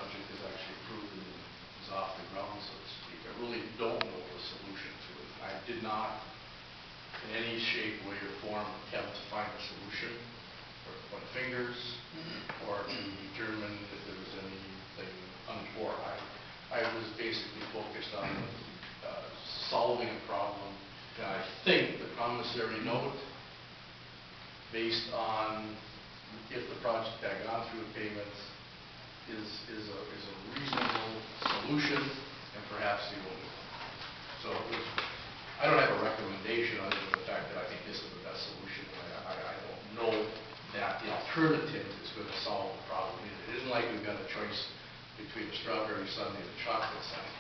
project is actually approved and is off the ground, so to speak. I really don't know the solution to it. I did not, in any shape, way, or form, attempt to find a solution, or to point fingers, or to determine if there was anything untoward. I was basically focused on solving a problem, and I think the promissory note, based on if the project had gone through the payments, is a reasonable solution, and perhaps the only one. So I don't have a recommendation other than the fact that I think this is the best solution. I don't know that the alternative is going to solve the problem. It isn't like we've got a choice between a strawberry sundae and a chocolate sundae.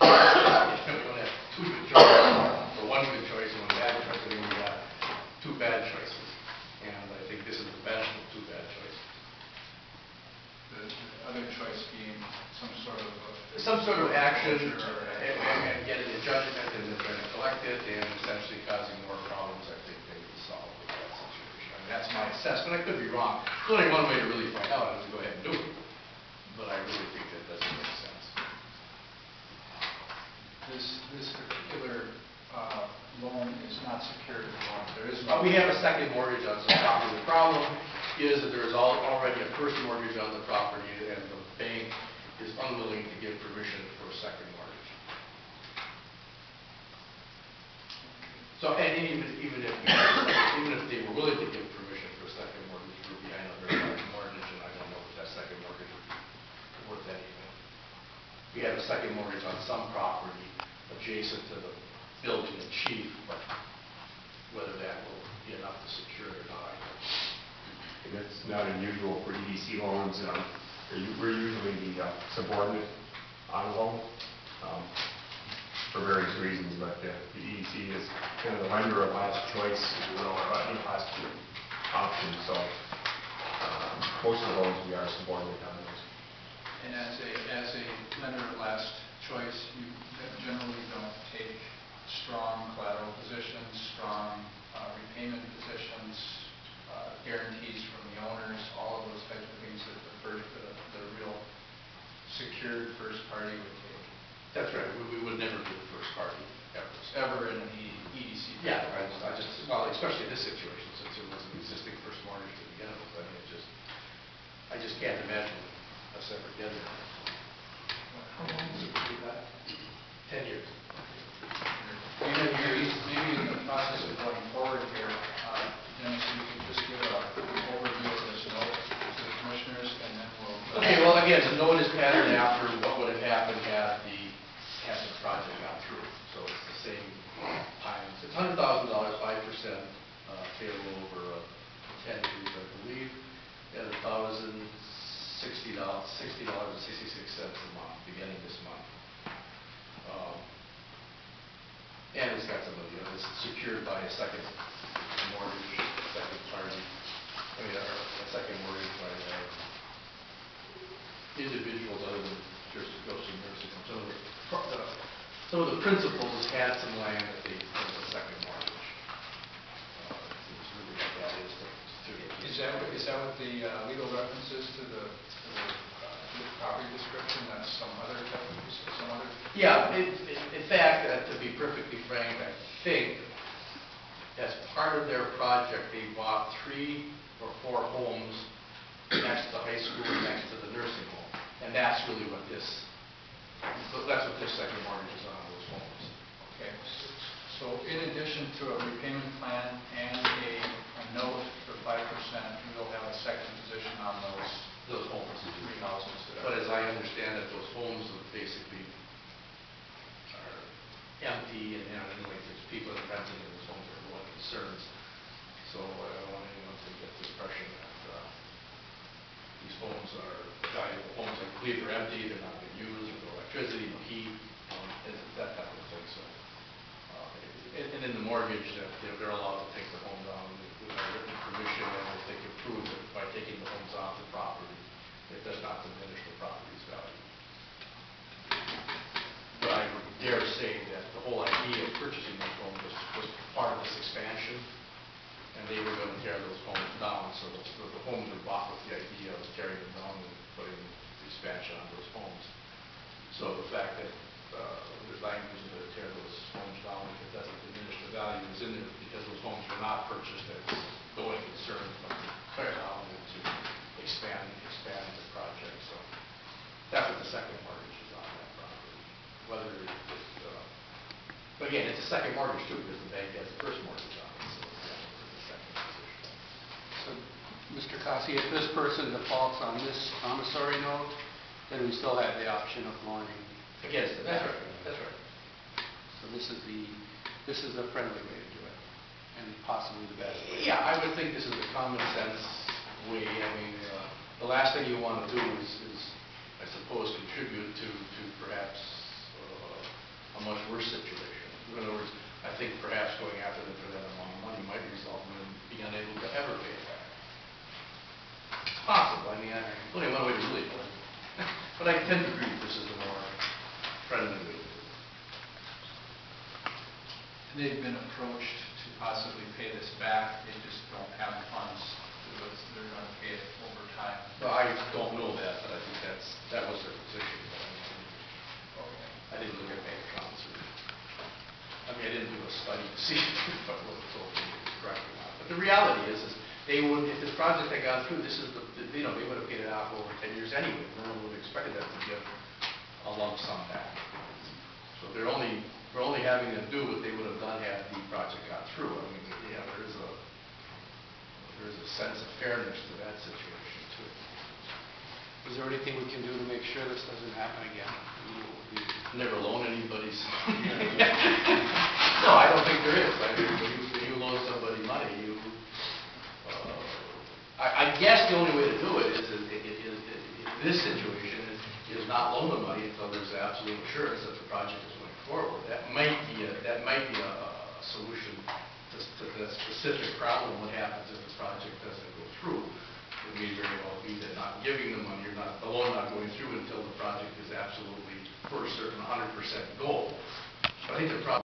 We don't have two good choices, or one good choice and one bad choice. I mean, we got two bad choices, and I think this is the best of two bad choices. The other choice being some sort of action and getting a judgment and then trying to collect it and essentially causing more problems. I think they would solve with that situation. I mean, that's my assessment. I could be wrong. There's only one way to really find out is to go ahead and do it. But I really think that doesn't make sense. This particular loan is not secured at the moment. There is no. We have a second mortgage on some property. The problem is that there is already a first mortgage on the property, and the bank is unwilling to give permission for a second mortgage. So, and even if they were willing to give permission for a second mortgage, we're behind a very large mortgage, and I don't know if that second mortgage would be worth anything. We have a second mortgage on some property adjacent to the building in chief, but whether that will be enough to secure it or not, I don't know. And that's not unusual for EDC loans. We're usually the subordinate on a loan for various reasons, but the EDC is kind of the lender of last choice, or last option. So most of the loans we are subordinate on those. And as a lender of last choice, you generally don't take strong collateral positions, strong repayment positions, guarantees from the owners, all of those types of things that the real secured first party would take. That's right. We would never be the first party ever in an EDC. Yeah, well, especially in this situation, since it was an existing first mortgage to begin with. I mean, I just can't imagine us ever getting it. How long does it take that? 10 years. Maybe in the process of going forward here, Dennis, you could just give an overview of this note to the commissioners, and then we'll. Okay. Well, again, the note is patterned after what would have happened had the project gone through. So it's the same times. It's $100,000, 5% payable over 10 years, I believe, at $1,060.66 a month, beginning this month. And it's got some of the others. It's secured by a second mortgage, second party. I mean, a second mortgage by individuals other than just nursing homes. Some of the principals had some land that they put as a second mortgage. It's really what that is. Is that what the legal reference is to the property description? That's some other type of some other. Yeah. In fact, to be perfectly frank, I think as part of their project, they bought 3 or 4 homes next to the high school and next to the nursing home, and that's really what this. That's what this second mortgage is on those homes. Okay. So in addition to a repayment plan and a note for 5%, we will have a second position on those homes, 3 houses. But as I understand it, those homes basically are empty, and like there's people that are renting in those homes that are real concerns. So I don't want anyone to get the impression that these homes are valuable homes. I believe they're empty, they're not being used, there's no electricity, no heat, that type of thing. So, and in the mortgage, they're allowed to take the home down with our written permission, and if they can prove that by taking the homes off the property, it does not diminish the property's value. But I would dare say that the whole idea of purchasing those homes was part of this expansion, and they were going to tear those homes down. So the homes were bought with the idea of tearing them down and putting the expansion on those homes. So the fact that the language of the tear those homes down, if it doesn't diminish the value, is in there because those homes were not purchased as going concern from tear down and to expand the project. So that's what the second mortgage is on that property. Whether but again, it's a second mortgage too, because the bank has the first mortgage on it, so it's a second position. So, Mr. Cossi, if this person defaults on this promissory note, then we still have the option of going. Against it, that's right, that's right. So this is the friendly way to do it, and possibly the best way. Yeah, I would think this is a common sense way. I mean, the last thing you want to do is I suppose, contribute to perhaps a much worse situation. In other words, I think perhaps going after them for that amount of money might result in them being unable to ever pay it back. It's possible. I mean, there's only one way to really do it. But I tend to agree that this is the more friendly way to do it. They've been approached to possibly pay this back, they just don't have the funds, they're going to pay it over time. Well, I don't know that, but I think that was their position. I didn't look at bank accounts. I mean, I didn't do a study to see if what was told me was correct or not. But the reality is they would, if this project had gone through, this is they would have paid it out for over 10 years anyway. No one would have expected them to give a lump sum back. So they're only having them do what they would have done had the project gone through. I mean, yeah, there's a sense of fairness to that situation too. Is there anything we can do to make sure this doesn't happen again? Never loan anybody. No, I don't think there is. I mean, when you loan somebody money, I guess the only way to do it is in this situation is not loan the money until there's absolute assurance that the project is going forward. That might be a solution to that specific problem. What happens if the project doesn't go through? It may very well be that not giving the money or the loan not going through until the project is absolutely for a certain 100% goal. So I think the problem